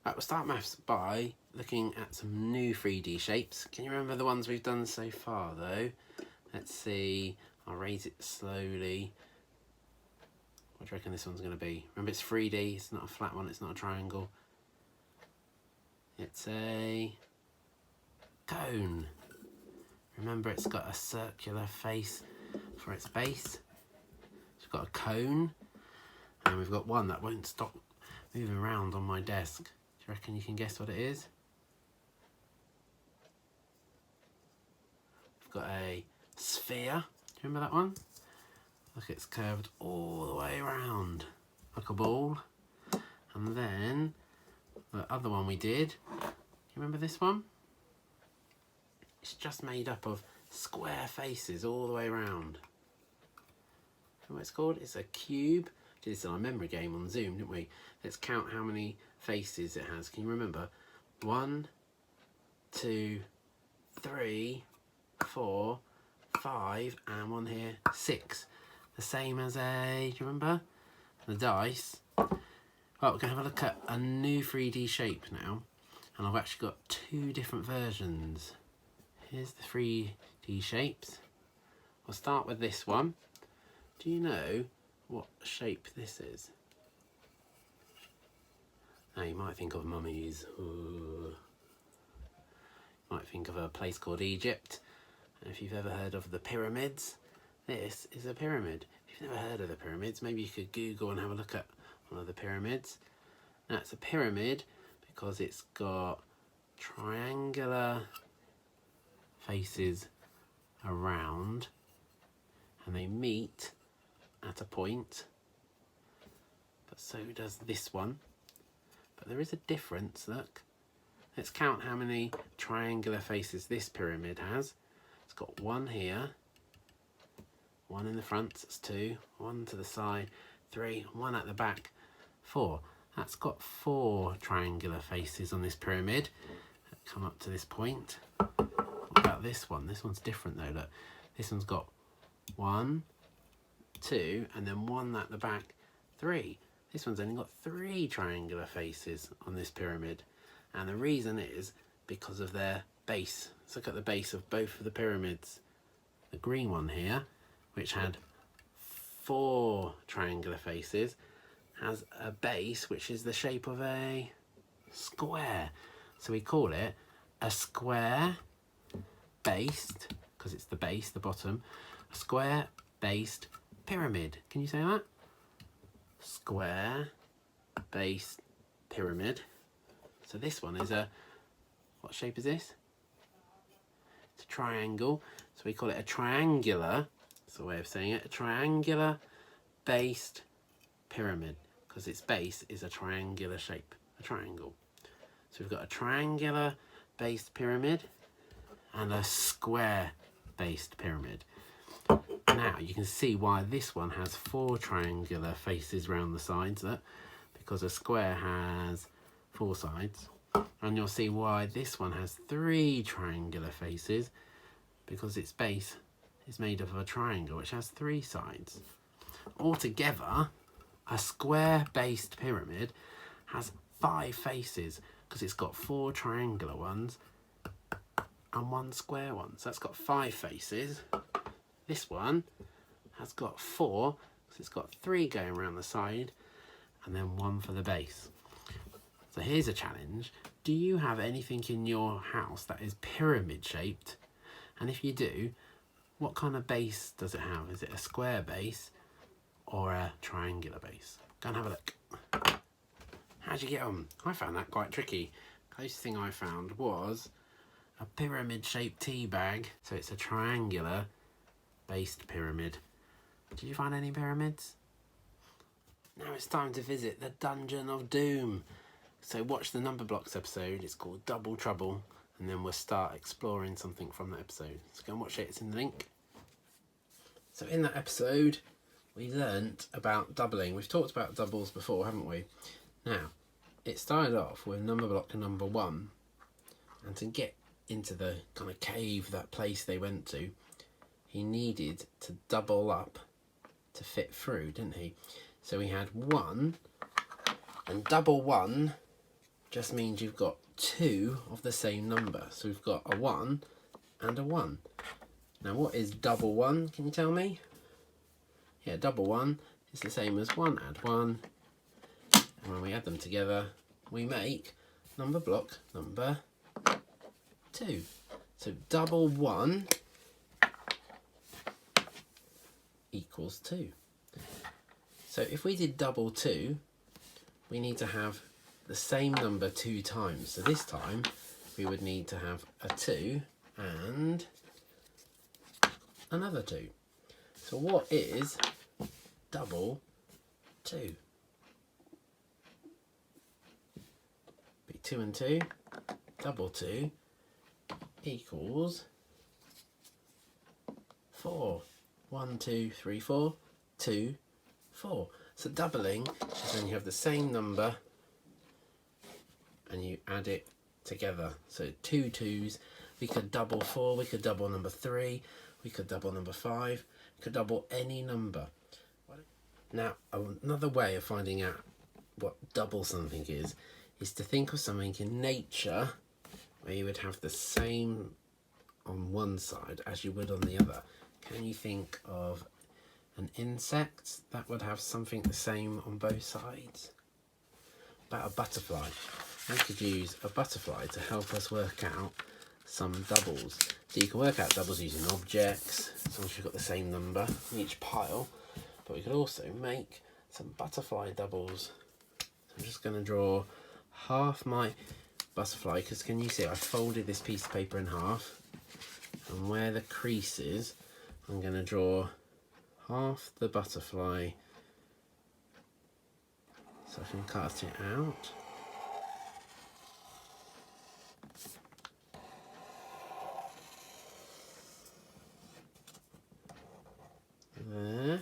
Right, we'll start maths by looking at some new 3D shapes. Can you remember the ones we've done so far though? Let's see, I'll raise it slowly. What do you reckon this one's going to be? Remember, it's 3D, it's not a flat one, it's not a triangle. It's a cone. Remember, it's got a circular face for its base. It's got a cone, and we've got one that won't stop moving around on my desk. Do you reckon you can guess what it is? We've got a sphere. Do you remember that one? Look, it's curved all the way around like a ball. And then the other one we did, do you remember this one? It's just made up of square faces all the way around. You know what it's called? It's a cube. We did this in our memory game on Zoom, didn't we? Let's count how many faces it has. Can you remember? 1, 2, 3, 4, 5, and one here, 6. The same as a, do you remember? The dice. Right, we're going to have a look at a new 3D shape now. And I've actually got 2 different versions. Here's the 3D shapes. We'll start with this one. Do you know what shape this is? Now you might think of mummies. Ooh. You might think of a place called Egypt. And if you've ever heard of the pyramids, this is a pyramid. If you've never heard of the pyramids, maybe you could Google and have a look at one of the pyramids. Now it's a pyramid because it's got triangular faces around and they meet at a point, but so does this one. But there is a difference, look. Let's count how many triangular faces this pyramid has. It's got 1 here, 1 in the front, that's 2, 1 to the side, 3, 1 at the back, 4. That's got 4 triangular faces on this pyramid that come up to this point. What about this one? This one's different though, look. This one's got 1, 2, and then 1 at the back, 3. This one's only got 3 triangular faces on this pyramid. And the reason is because of their base. Let's look at the base of both of the pyramids. The green one here, which had 4 triangular faces, has a base which is the shape of a square. So we call it a square based, because it's the base, the bottom, a square based pyramid. Can you say that? Square based pyramid. So this one is a, what shape is this? It's a triangle. So we call it a triangular, that's the way of saying it, a triangular based pyramid, because its base is a triangular shape, a triangle. So we've got a triangular based pyramid and a square based pyramid. Now you can see why this one has 4 triangular faces around the sides, because a square has 4 sides. And you'll see why this one has 3 triangular faces, because its base is made of a triangle which has 3 sides. Altogether, a square based pyramid has 5 faces because it's got 4 triangular ones and 1 square one. So it's got 5 faces. This one has got 4 because it's got 3 going around the side and then 1 for the base. So here's a challenge. Do you have anything in your house that is pyramid shaped? And if you do, what kind of base does it have? Is it a square base or a triangular base? Go and have a look. How'd you get on? I found that quite tricky. Closest thing I found was a pyramid shaped tea bag. So it's a triangular based pyramid. Did you find any pyramids? Now it's time to visit the Dungeon of Doom. So watch the Numberblocks episode. It's called Double Trouble. And then we'll start exploring something from that episode. So go and watch it. It's in the link. So in that episode, we learnt about doubling. We've talked about doubles before, haven't we? Now, it started off with number block number 1. And to get into the kind of cave, that place they went to, he needed to double up to fit through, didn't he? So he had 1, and double 1 just means you've got two of the same number. So we've got a 1 and a 1. Now what is double 1? Can you tell me? Yeah, double 1 is the same as 1 add 1. And when we add them together, we make number block number 2. So double 1 equals 2. So if we did double 2, we need to have the same number 2 times. So this time we would need to have a 2 and another 2. So what is double 2? Be 2 and 2, double 2 equals 4. 1, 2, 3, 4, 2, 4. So doubling is when you have the same number and you add it together. So 2 2s, we could double 4, we could double number 3, we could double number 5, we could double any number. Now, another way of finding out what double something is to think of something in nature where you would have the same on one side as you would on the other. Can you think of an insect that would have something the same on both sides? About a butterfly. We could use a butterfly to help us work out some doubles. So you can work out doubles using objects, as long as you've got the same number in each pile. But we could also make some butterfly doubles. So I'm just going to draw half my butterfly, because can you see I folded this piece of paper in half, and where the crease is I'm going to draw half the butterfly so I can cut it out. There,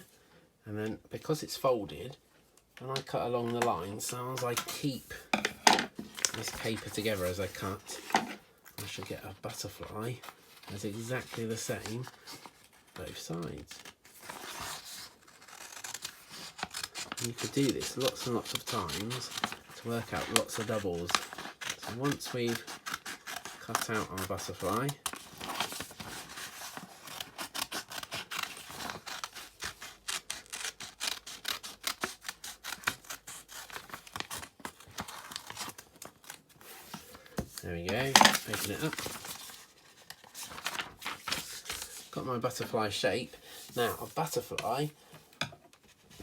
and then because it's folded, when I cut along the line, so as I keep this paper together as I cut, I should get a butterfly that's exactly the same both sides. And you could do this lots and lots of times to work out lots of doubles. So once we've cut out our butterfly, there we go, open it up. Got my butterfly shape. Now a butterfly,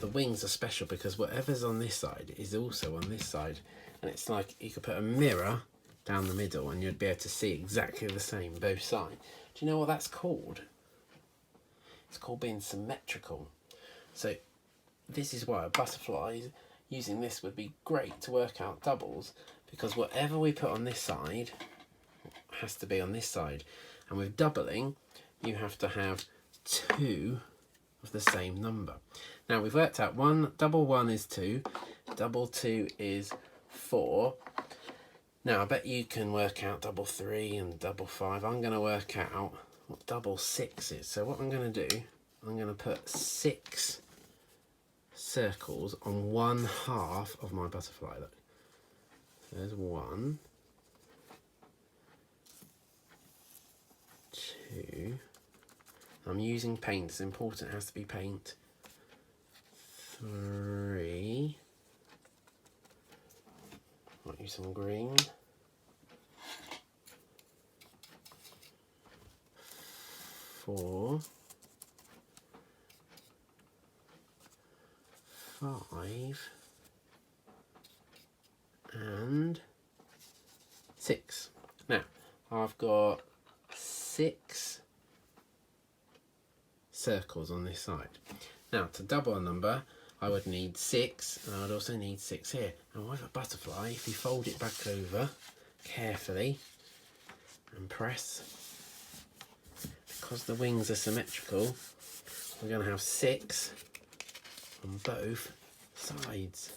the wings are special because whatever's on this side is also on this side, and it's like you could put a mirror down the middle and you'd be able to see exactly the same both sides. Do you know what that's called? It's called being symmetrical. So this is why a butterfly, using this would be great to work out doubles, because whatever we put on this side has to be on this side. And with doubling, you have to have 2 of the same number. Now we've worked out double 1 is 2, double 2 is 4. Now I bet you can work out double 3 and double 5. I'm going to work out what double 6 is. So what I'm going to do, I'm going to put 6 circles on one half of my butterfly. Look, so there's 1, 2. I'm using paint, it's important, it has to be paint. 3. Might use some green. 4. 5. And 6. Now, I've got 6 circles on this side. Now to double a number I would need 6, and I would also need 6 here. And with a butterfly, if you fold it back over carefully and press, because the wings are symmetrical, we're going to have 6 on both sides.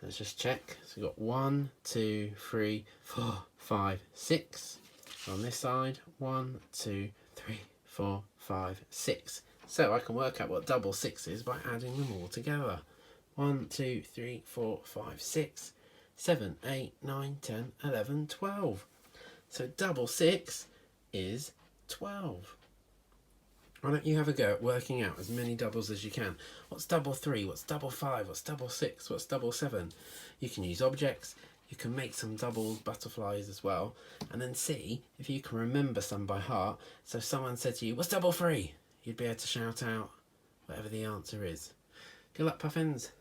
Let's just check. So we've got 1, 2, 3, 4, 5, 6 on this side. 1, 2, 3, 4, 5, 6. So I can work out what double 6 is by adding them all together. 1, 2, 3, 4, 5, 6, 7, 8, 9, 10, 11, 12. So double 6 is 12. Why don't you have a go at working out as many doubles as you can? What's double 3? What's double 5? What's double 6? What's double 7? You can use objects. You can make some double butterflies as well, and then see if you can remember some by heart. So if someone said to you, what's double 3? You'd be able to shout out whatever the answer is. Good luck, Puffins.